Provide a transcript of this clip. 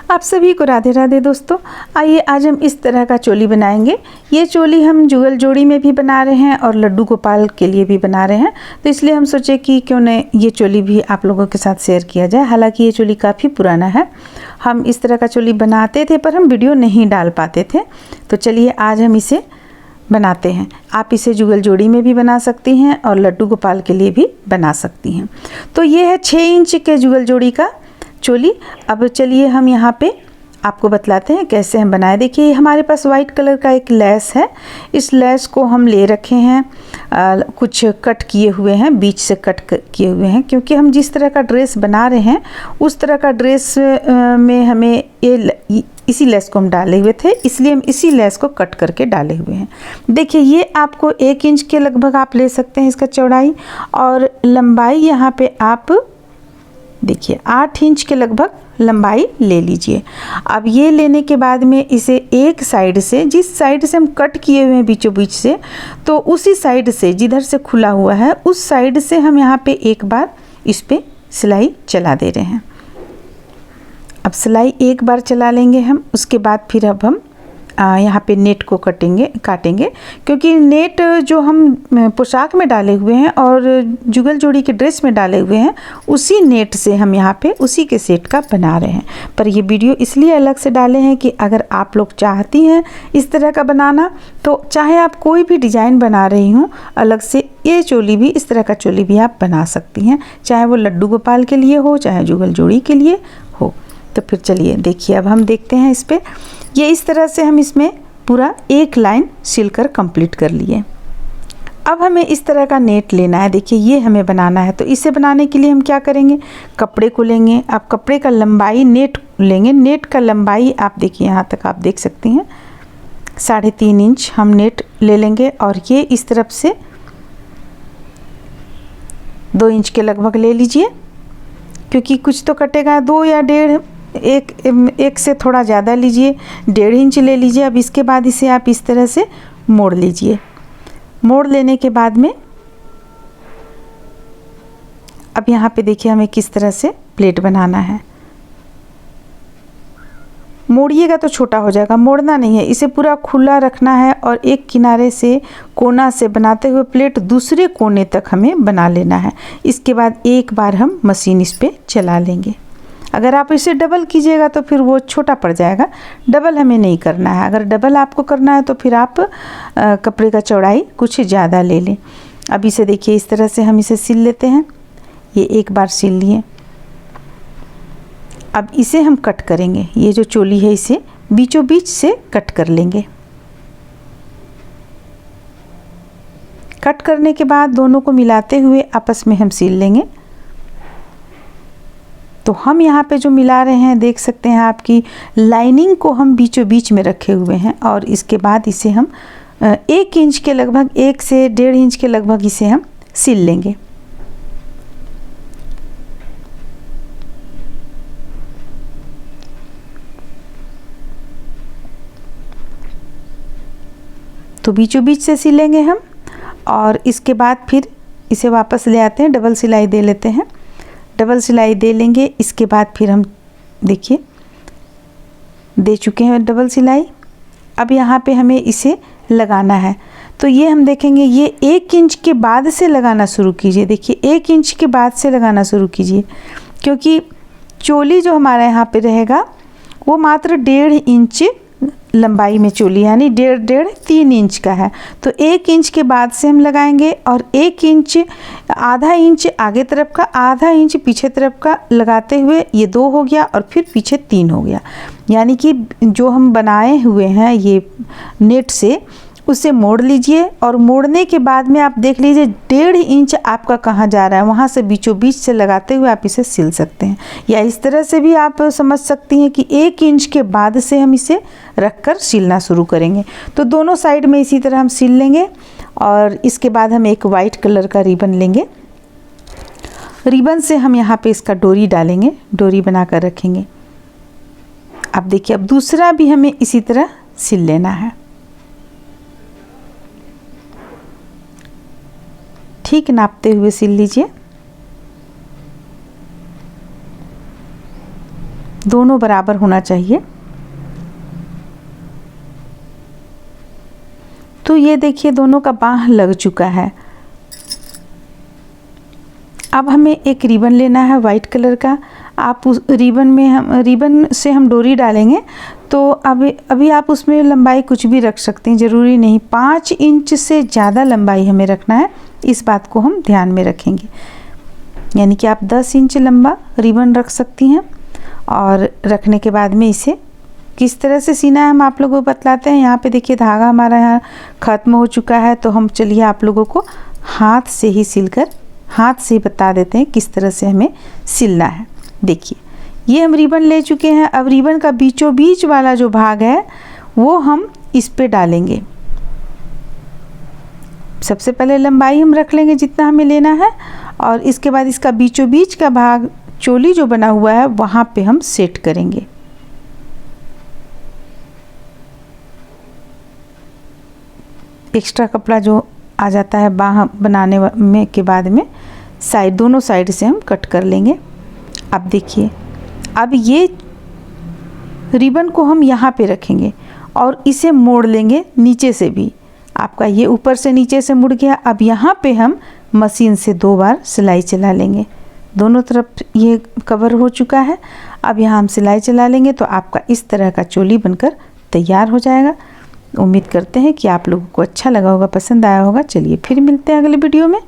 आप सभी को राधे राधे दोस्तों। आइए आज हम इस तरह का चोली बनाएंगे। ये चोली हम जुगल जोड़ी में भी बना रहे हैं और लड्डू गोपाल के लिए भी बना रहे हैं, तो इसलिए हम सोचे कि क्यों न ये चोली भी आप लोगों के साथ शेयर किया जाए। हालांकि ये चोली काफ़ी पुराना है, हम इस तरह का चोली बनाते थे पर हम वीडियो नहीं डाल पाते थे। तो चलिए आज हम इसे बनाते हैं। आप इसे जुगल जोड़ी में भी बना सकती हैं और लड्डू गोपाल के लिए भी बना सकती हैं। तो ये है 6 इंच के जुगल जोड़ी का चोली। अब चलिए हम यहाँ पे आपको बतलाते हैं कैसे हम बनाए। देखिए हमारे पास वाइट कलर का एक लेस है। इस लेस को हम ले रखे हैं, कुछ कट किए हुए हैं, बीच से कट किए हुए हैं, क्योंकि हम जिस तरह का ड्रेस बना रहे हैं उस तरह का ड्रेस में हमें इसी लेस को हम डाले हुए थे, इसलिए हम इसी लेस को कट करके डाले हुए हैं। देखिए ये आपको 1 इंच के लगभग आप ले सकते हैं इसका चौड़ाई, और लंबाई यहाँ पे आप देखिए 8 इंच के लगभग लंबाई ले लीजिए। अब ये लेने के बाद में इसे एक साइड से, जिस साइड से हम कट किए हुए हैं बीचों बीच से, तो उसी साइड से जिधर से खुला हुआ है उस साइड से हम यहाँ पे एक बार इस पे सिलाई चला दे रहे हैं। अब सिलाई एक बार चला लेंगे हम, उसके बाद फिर अब हम यहाँ पे नेट को काटेंगे, क्योंकि नेट जो हम पोशाक में डाले हुए हैं और जुगल जोड़ी के ड्रेस में डाले हुए हैं उसी नेट से हम यहाँ पे उसी के सेट का बना रहे हैं। पर ये वीडियो इसलिए अलग से डाले हैं कि अगर आप लोग चाहती हैं इस तरह का बनाना, तो चाहे आप कोई भी डिज़ाइन बना रही हूँ अलग से, ये चोली भी, इस तरह का चोली भी आप बना सकती हैं, चाहे वो लड्डू गोपाल के लिए हो चाहे जुगल जोड़ी के लिए हो। तो फिर चलिए देखिए अब हम देखते हैं इस पर। ये इस तरह से हम इसमें पूरा एक लाइन सिलकर कंप्लीट कर लिए। अब हमें इस तरह का नेट लेना है। देखिए ये हमें बनाना है, तो इसे बनाने के लिए हम क्या करेंगे, कपड़े को लेंगे। आप कपड़े का लंबाई नेट लेंगे। नेट का लंबाई आप देखिए यहाँ तक आप देख सकती हैं 3.5 इंच हम नेट ले लेंगे, और ये इस तरफ से 2 इंच के लगभग ले लीजिए, क्योंकि कुछ तो कटेगा। 2 या 1.5, एक से थोड़ा ज़्यादा लीजिए, 1.5 इंच ले लीजिए। अब इसके बाद इसे आप इस तरह से मोड़ लीजिए। मोड़ लेने के बाद में अब यहाँ पे देखिए हमें किस तरह से प्लेट बनाना है। मोड़िएगा तो छोटा हो जाएगा, मोड़ना नहीं है, इसे पूरा खुला रखना है और एक किनारे से कोना से बनाते हुए प्लेट दूसरे कोने तक हमें बना लेना है। इसके बाद एक बार हम मशीन इस पर चला लेंगे। अगर आप इसे डबल कीजिएगा तो फिर वो छोटा पड़ जाएगा, डबल हमें नहीं करना है। अगर डबल आपको करना है तो फिर आप कपड़े का चौड़ाई कुछ ज़्यादा ले लें। अब इसे देखिए इस तरह से हम इसे सिल लेते हैं। ये एक बार सिल लिए। अब इसे हम कट करेंगे। ये जो चोली है इसे बीचों बीच से कट कर लेंगे। कट करने के बाद दोनों को मिलाते हुए आपस में हम सिल लेंगे। तो हम यहाँ पे जो मिला रहे हैं देख सकते हैं, आपकी लाइनिंग को हम बीचों बीच में रखे हुए हैं, और इसके बाद इसे हम 1 इंच के लगभग, 1 से 1.5 इंच के लगभग इसे हम सिल लेंगे। तो बीचों बीच से सिलेंगे हम, और इसके बाद फिर इसे वापस ले आते हैं, डबल सिलाई दे लेते हैं। डबल सिलाई दे लेंगे। इसके बाद फिर हम देखिए दे चुके हैं डबल सिलाई। अब यहाँ पे हमें इसे लगाना है, तो ये हम देखेंगे ये 1 इंच के बाद से लगाना शुरू कीजिए। देखिए 1 इंच के बाद से लगाना शुरू कीजिए, क्योंकि चोली जो हमारा यहाँ पे रहेगा वो मात्र 1.5 इंच लंबाई में चोली, यानी 3 इंच का है। तो 1 इंच के बाद से हम लगाएंगे, और 1 इंच, आधा इंच आगे तरफ का, आधा इंच पीछे तरफ का लगाते हुए ये 2 हो गया, और फिर पीछे 3 हो गया। यानी कि जो हम बनाए हुए हैं ये नेट से, उसे मोड़ लीजिए, और मोड़ने के बाद में आप देख लीजिए 1.5 इंच आपका कहाँ जा रहा है, वहाँ से बीचों बीच से लगाते हुए आप इसे सिल सकते हैं। या इस तरह से भी आप समझ सकती हैं कि 1 इंच के बाद से हम इसे रखकर सिलना शुरू करेंगे। तो दोनों साइड में इसी तरह हम सिल लेंगे, और इसके बाद हम एक वाइट कलर का रिबन लेंगे। रिबन से हम यहाँ पे इसका डोरी डालेंगे, डोरी बना कर रखेंगे। अब देखिए अब दूसरा भी हमें इसी तरह सिल लेना है। ठीक नापते हुए सिल लीजिए। दोनों बराबर होना चाहिए। तो ये देखिए दोनों का बाँह लग चुका है। अब हमें एक रिबन लेना है वाइट कलर का। आप उस रिबन से हम डोरी डालेंगे, तो अभी आप उसमें लंबाई कुछ भी रख सकते हैं, ज़रूरी नहीं 5 इंच से ज़्यादा लंबाई हमें रखना है। इस बात को हम ध्यान में रखेंगे, यानी कि आप 10 इंच लंबा रिबन रख सकती हैं। और रखने के बाद में इसे किस तरह से सीना है हम आप लोगों को बतलाते हैं। यहाँ पे देखिए धागा हमारा यहाँ ख़त्म हो चुका है, तो हम चलिए आप लोगों को हाथ से ही सिलकर हाथ से बता देते हैं किस तरह से हमें सिलना है। देखिए ये हम रिबन ले चुके हैं। अब रिबन का बीचों बीच वाला जो भाग है वो हम इस पे डालेंगे। सबसे पहले लंबाई हम रख लेंगे जितना हमें लेना है, और इसके बाद इसका बीचों बीच का भाग चोली जो बना हुआ है वहाँ पे हम सेट करेंगे। एक्स्ट्रा कपड़ा जो आ जाता है बाँह बनाने में के बाद में दोनों साइड से हम कट कर लेंगे। अब देखिए अब ये रिबन को हम यहाँ पे रखेंगे और इसे मोड़ लेंगे नीचे से भी। आपका ये ऊपर से नीचे से मुड़ गया। अब यहाँ पे हम मशीन से 2 बार सिलाई चला लेंगे। दोनों तरफ ये कवर हो चुका है। अब यहाँ हम सिलाई चला लेंगे तो आपका इस तरह का चोली बनकर तैयार हो जाएगा। उम्मीद करते हैं कि आप लोगों को अच्छा लगा होगा, पसंद आया होगा। चलिए फिर मिलते हैं अगले वीडियो में।